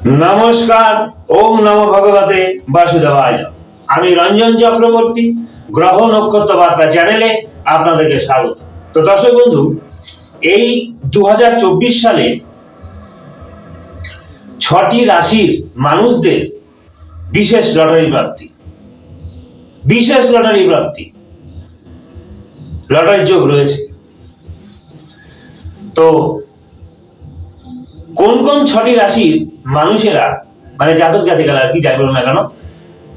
নমস্কার। ওম নমো ভগবতে বাসুদেবায়। আমি রঞ্জন চক্রবর্তী, গ্রহ নক্ষত্র বার্তা চ্যানেলে আপনাদেরকে স্বাগত। তো দর্শক বন্ধু, এই 2024 সালে 6টি রাশির মানুষদের বিশেষ লটারি প্রাপ্তি, লটারির যোগ রয়েছে। তো কোন কোন 6টি রাশির মানুষেরা, মানে জাতক জাতিকারা আর কি, যাই বলুন না কেন,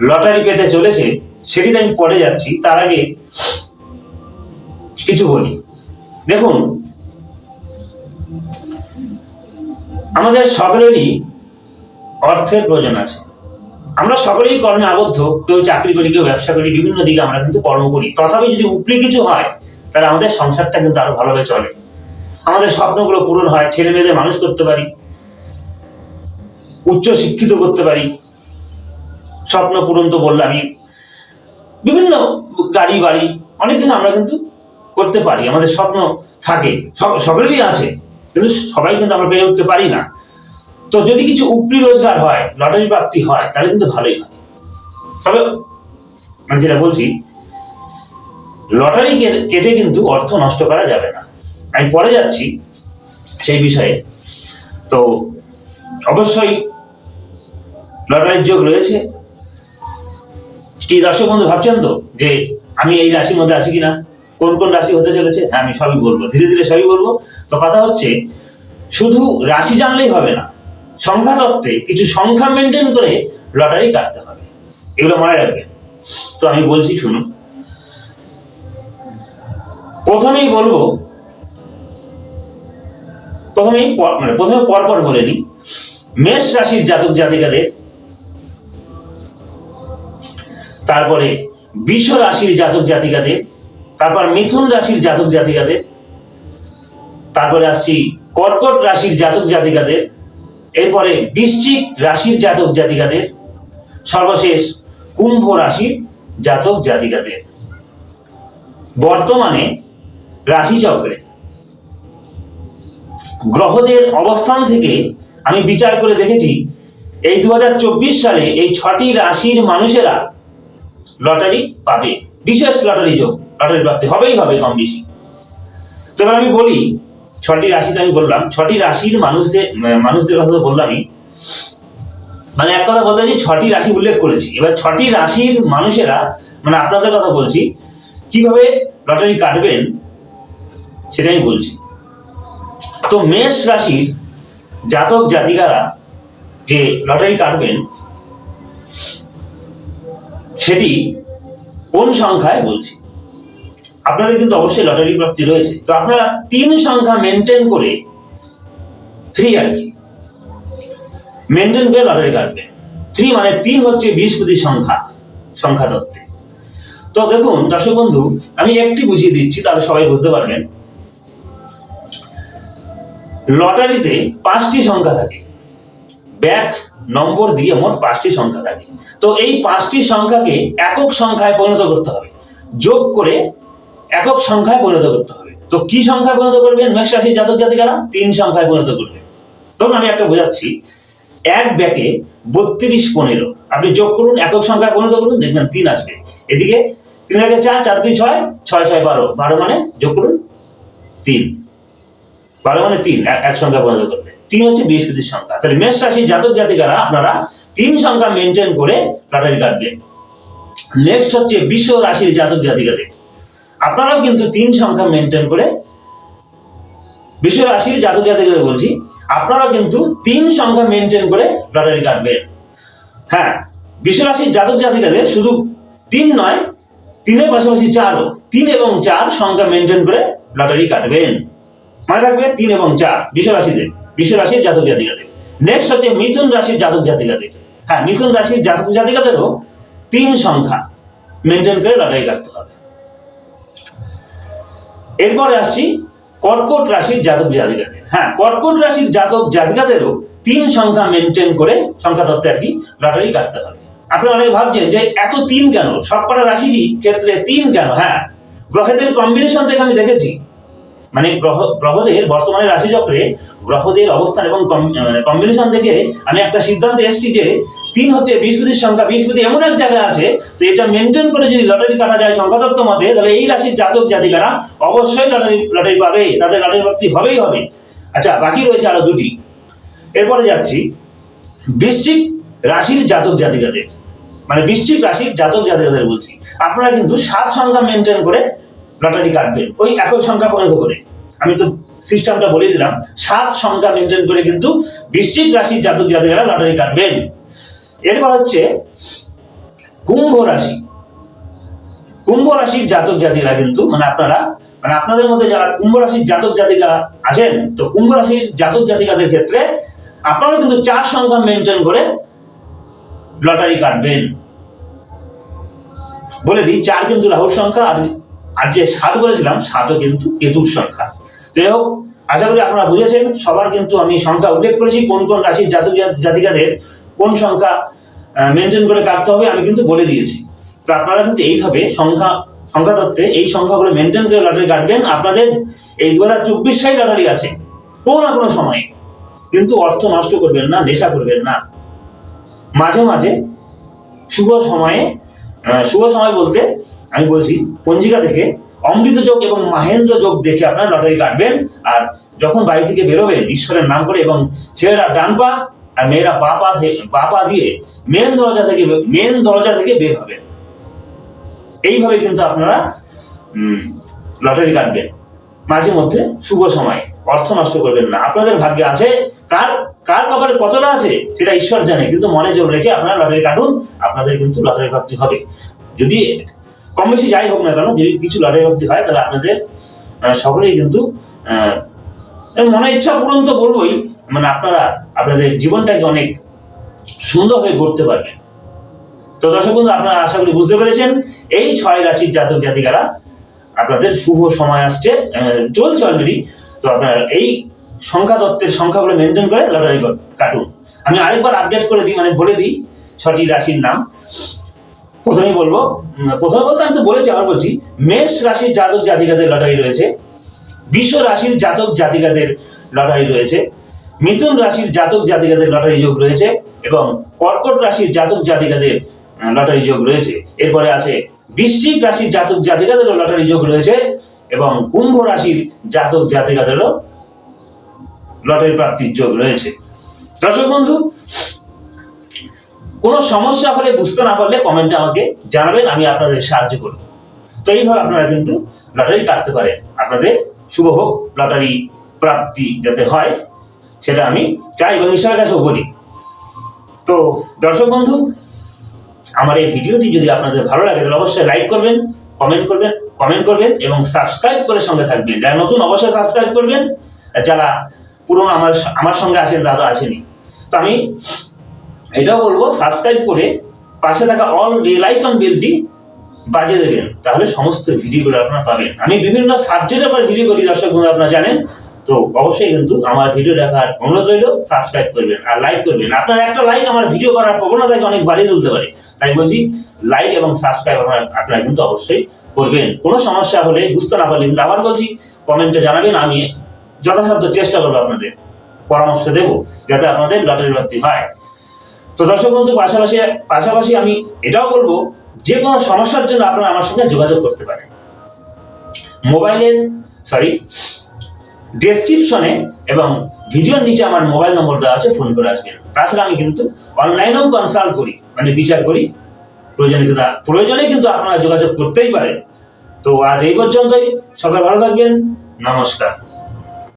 লটারি পেতে চলেছে সেটিতে আমি পড়ে যাচ্ছি। তার আগে কিছু বলি। দেখুন, আমাদের সকলেরই অর্থের প্রয়োজন আছে। আমরা সকলেই কর্মে আবদ্ধ, কেউ চাকরি করি, কেউ ব্যবসা করি, বিভিন্ন দিকে আমরা কিন্তু কর্ম করি। তথাপি যদি উপরি কিছু হয় তাহলে আমাদের সংসারটা কিন্তু আরো ভালোভাবে চলে, আমাদের স্বপ্নগুলো পূরণ হয়, ছেলে মেয়েদের মানুষ করতে পারি, উচ্চ শিক্ষিত করতে পারি। স্বপ্ন পূরণ তো বললামই, বিভিন্ন গাড়ি বাড়ি অনেক কিছু আমরা কিন্তু করতে পারি। আমাদের স্বপ্ন থাকে, সকলেরই আছে, কিন্তু সবাই কিন্তু আমরা পেরে উঠতে পারি না। তো যদি কিছু উপরি রোজগার হয়, লটারি প্রাপ্তি হয়, তাহলে কিন্তু ভালোই হয়। তবে মানে যেটা বলছি, লটারি কেটে কিন্তু অর্থ নষ্ট করা যাবে না। আমি পরে যাচ্ছি সেই বিষয়ে। তো অবশ্যই লটারির যোগ রয়েছে। কি দর্শক বন্ধু ভাবছেন তো যে আমি এই রাশির মধ্যে আছি কিনা, কোন কোন রাশি হতে চলেছে? হ্যাঁ, আমি সবই বলবো, ধীরে ধীরে সবই বলবো। তো কথা হচ্ছে, শুধু রাশি জানলেই হবে না, সংখ্যা তত্ত্বে কিছু সংখ্যা মেনটেন করে লটারি কাটতে হবে, এগুলো মনে রাখবেন। তো আমি বলছি, শুনুন। প্রথমেই পরপর বলে নি। মেষ রাশির জাতক জাতিকাদের, তারপরে বৃষ রাশির জাতক জাতিকাদের, তারপর মিথুন রাশির জাতক জাতিকাদের, তারপরে আসছি কর্কট রাশির জাতক জাতিকাদের, এরপরে বৃশ্চিক রাশির জাতক জাতিকাদের, সর্বশেষ কুম্ভ রাশির জাতক জাতিকাদের। বর্তমানে রাশিচক্রে গ্রহদের অবস্থান থেকে আমি বিচার করে দেখেছি, এই 2024 সালে এই 6টি রাশির মানুষেরা লটারি পাবে, বিশেষ লটারি যোগ, লটারি প্রাপ্তি হবেই হবে কম বেশি। তো এবার আমি বলি, 6টি রাশিতে আমি বললাম, 6টি রাশির মানুষদের কথা তো বললামই। মানে এক কথা বলতে চাই, 6টি রাশি উল্লেখ করেছি। এবার 6টি রাশির মানুষেরা, মানে আপনাদের কথা বলছি, কিভাবে লটারি কাটবেন সেটাই বলছি। তো মেষ রাশির জাতক জাতিকারা যে লটারি কাটবেন, সেটি কোন সংখ্যায় বলছি। আপনাদের কিন্তু অবশ্যই লটারি প্রাপ্তি রয়েছে, তো আপনারা 3 সংখ্যা মেনটেন করে, 3 আর কি মেনটেন করে লটারি কাটবেন। 3 মানে 3 হচ্ছে বৃহস্পতি সংখ্যা তত্ত্বে। তো দেখুন দর্শক বন্ধু, আমি একটি বুঝিয়ে দিচ্ছি, তাহলে সবাই বুঝতে পারবেন। লটারিতে 5টি সংখ্যা থাকে, ব্যাক নম্বর দিয়ে মোট 5টি সংখ্যা থাকে। তো এই 5টি সংখ্যাকে একক সংখ্যায় পরিণত করতে হবে, যোগ করে একক সংখ্যায় পরিণত করতে হবে। তো কি সংখ্যায় পরিণত করবেন মেষ রাশির জাতক জাতিকারা? 3 সংখ্যায় পরিণত করবেন। ধরুন আমি একটা বোঝাচ্ছি, এক ব্যাকে 32 15, আপনি যোগ করুন, একক সংখ্যায় পরিণত করুন, দেখবেন 3 আসবে। এদিকে 3 এর 4, 4 2 6, 6 6 12, 12 মানে যোগ করুন 3, 12 মানে 3, এক সংখ্যা পরিণত করবে। 3 হচ্ছে বৃহস্পতির সংখ্যা। তাহলে মেষ রাশির জাতক জাতিকারা আপনারা 3 সংখ্যা মেনটেন করে লটারি কাটবেন। নেক্সট হচ্ছে বৃষ রাশির জাতক জাতিকাদের, আপনারাও কিন্তু 3 সংখ্যা মেনটেন করে, বৃষ রাশির জাতক জাতিকাদের বলছি, আপনারা কিন্তু 3 সংখ্যা মেনটেন করে লটারি কাটবেন। হ্যাঁ, বৃষ রাশির জাতক জাতিকাদের শুধু 3 নয়, 3 এর পাশাপাশি 4ও, 3 এবং 4 সংখ্যা মেনটেন করে লটারি কাটবেন। মনে রাখবে 3 এবং 4 বৃষ রাশির জাতক জাতিকাদের। নেক্সট হচ্ছে মিথুন রাশির জাতক জাতিকাদের। হ্যাঁ, মিথুন রাশির জাতক জাতিকাদেরও 3 সংখ্যা মেনটেন করে লটারি কাটতে হবে। এরপরে আসছি কর্কট রাশির জাতক জাতিকাদের। হ্যাঁ, কর্কট রাশির জাতক জাতিকাদেরও 3 সংখ্যা মেনটেন করে, সংখ্যা তত্ত্বে আর কি, লটারি কাটতে হবে। আপনি অনেকে ভাবছেন যে এত 3 কেন, সবকটা রাশিরই ক্ষেত্রে 3 কেন? হ্যাঁ, গ্রহেদের কম্বিনেশন থেকে আমি দেখেছি, মানে গ্রহদের বর্তমানে রাশিচক্রে গ্রহদের অবস্থান এবং কম্বিনেশন থেকে আমি একটা সিদ্ধান্তে এসেছি যে 3 হচ্ছে বৃহস্পতির সংখ্যা। বৃহস্পতি এমন এক জায়গায় আছে, তো এটা মেনটেন করে যদি লটারি কাটা যায় সংখ্যাতত্ত্ব মতে, তাহলে এই রাশির জাতক জাতিকারা অবশ্যই লটারি পাবে, তাদের লটারি প্রাপ্তি হবেই হবে। আচ্ছা, বাকি রয়েছে আরো 2টি। এরপরে যাচ্ছি বৃশ্চিক রাশির জাতক জাতিকাদের, মানে বৃশ্চিক রাশির জাতক জাতিকাদের বলছি। আপনারা কিন্তু 7 সংখ্যা মেনটেন করে লটারি কাটবেন, ওই একক সংখ্যা পরিণত করে। আমি তো সিস্টেমটা বলে দিলাম, 7 সংখ্যা মেনটেন করে কিন্তু বৃশ্চিক রাশির জাতক জাতিকারা লটারি কাটবেন। এরপর হচ্ছে কুম্ভ রাশি। কুম্ভ রাশির জাতক জাতিকারা কিন্তু আপনাদের মধ্যে যারা কুম্ভ রাশির জাতক জাতিকা আছেন, তো কুম্ভ রাশির জাতক জাতিকাদের ক্ষেত্রে আপনারা কিন্তু 4 সংখ্যা মেনটেন করে লটারি কাটবেন। বলে দিই, 4 কিন্তু রাহুর সংখ্যা, আর যে 7 বলেছিলাম 7ও কিন্তু কেতুর সংখ্যা। যাই হোক, আশা করি আপনারা বুঝেছেন। সবার কিন্তু আমি সংখ্যা উল্লেখ করেছি, কোন কোন রাশির জাতক জাতিকাদের কোন সংখ্যা মেনটেন করে কাটতে হবে আমি কিন্তু বলে দিয়েছি। তো আপনারা কিন্তু এইভাবে সংখ্যা তত্ত্বে এই সংখ্যাগুলো মেনটেন করে লটারি কাটবেন। আপনাদের এই 2024 সালে লটারি আছে কোনো না কোনো সময়ে, কিন্তু অর্থ নষ্ট করবেন না, নেশা করবেন না। মাঝে মাঝে শুভ সময় বলতে আমি বলছি পঞ্জিকা থেকে অমৃত যোগ এবং মাহেন্দ্র যোগ দেখে আপনারা লটারি কাটবেন। আর যখন বাড়ি থেকে বেরোবেন ঈশ্বরের নাম করে, এবং ছেলেরা ডান পা আর মেয়েরা বা পা দিয়ে মেন দরজা থেকে বের হবেন। এইভাবে কিন্তু আপনারা লটারি কাটবেন মাঝে মধ্যে শুভ সময়। অর্থ নষ্ট করবেন না। আপনাদের ভাগ্যে আছে, কার কপালে কতটা আছে সেটা ঈশ্বর জানে, কিন্তু মনে জোর রেখে আপনারা লটারি কাটুন, আপনাদের কিন্তু লটারি প্রাপ্তি হবে। যদি কম বেশি যাই হোক না কেন, যদি কিছু লটারি প্রাপ্তি হয়, তাহলে আপনাদের সকলেই কিন্তু মনে ইচ্ছা পূরণ তো বলবোই, মানে আপনারা আপনাদের জীবনটাকে অনেক সুন্দরভাবে গড়তে পারবেন। তো দর্শক বন্ধু, আপনারা আশা করি বুঝতে পেরেছেন এই 6 রাশির জাতক জাতিকারা আপনাদের শুভ সময় আসছে, চলছে অলরেডি। তো আপনারা এই সংখ্যা তত্ত্বের সংখ্যাগুলো মেনটেন করে লটারি কাটুন। আমি আরেকবার আপডেট করে দিই, মানে বলে দিই 6টি রাশির নাম। প্রথমে বলতে আমি তো বলেছি, আবার বলছি, মেষ রাশির জাতক জাতিকাদের লটারি রয়েছে, বৃষ রাশির জাতক জাতিকাদের লটারি রয়েছে, মিথুন রাশির জাতক জাতিকাদের লটারি যোগ রয়েছে, এবং কর্কট রাশির জাতক জাতিকাদের লটারি যোগ রয়েছে। এরপরে আছে বৃশ্চিক রাশির জাতক জাতিকাদেরও লটারি যোগ রয়েছে, এবং কুম্ভ রাশির জাতক জাতিকাদেরও লটারি প্রাপ্তির যোগ রয়েছে। দর্শক বন্ধু, কোনো সমস্যা হলে, বুঝতে না পারলে কমেন্টে আমাকে জানাবেন, আমি আপনাদের সাহায্য করব। তো এইভাবে আপনারা কিন্তু লটারি কাটতে পারেন। আপনাদের শুভ হোক, লটারি প্রাপ্তি যাতে হয় সেটা আমি চাই এবং ঈশ্বরের কাছেও বলি। তো দর্শক বন্ধু, আমার এই ভিডিওটি যদি আপনাদের ভালো লাগে তাহলে অবশ্যই লাইক করবেন, কমেন্ট করবেন এবং সাবস্ক্রাইব করে সঙ্গে থাকবেন। যারা নতুন অবশ্যই সাবস্ক্রাইব করবেন, যারা পুরনো আমার সঙ্গে আছেন তারা তো আসেনি। তো আমি এটাও বলবো, সাবস্ক্রাইব করে পাশে থাকা অল বেল আইকন বেলটি বাজিয়ে দেবেন, তাহলে সমস্ত ভিডিওগুলো আপনারা পাবেন। আমি বিভিন্ন সাবজেক্টের উপর ভিডিও করি দর্শক বন্ধু, আপনারা জানেন। তো অবশ্যই কিন্তু আমার ভিডিও দেখার অনুরোধ রইল, সাবস্ক্রাইব করবেন আর লাইক করবেন। আপনার একটা লাইক আমার ভিডিও করার প্রবণতাকে অনেক বাড়িয়ে তুলতে পারে, তাই বলছি লাইক এবং সাবস্ক্রাইব আপনারা কিন্তু অবশ্যই করবেন। কোনো সমস্যা হলে, বুঝতে না পারলে কিন্তু আবার বলছি কমেন্টে জানাবেন, আমি যথাসাধ্য চেষ্টা করবো আপনাদের পরামর্শ দেব যাতে আপনাদের লটারি প্রাপ্তি হয়। তো দর্শক বন্ধু, পাশাপাশি আমি এটাও বলবো, যে কোনো সমস্যার জন্য আপনারা আমার সঙ্গে যোগাযোগ করতে পারেন। ডেসক্রিপশনে এবং ভিডিওর নিচে আমার মোবাইল নম্বর দেওয়া আছে, ফোন করে আসবেন। তাছাড়া আমি কিন্তু অনলাইনেও কনসাল্ট করি, মানে বিচার করি। প্রয়োজনে কিন্তু আপনারা যোগাযোগ করতেই পারেন। তো আজ এই পর্যন্তই। সকলে ভালো থাকবেন। নমস্কার।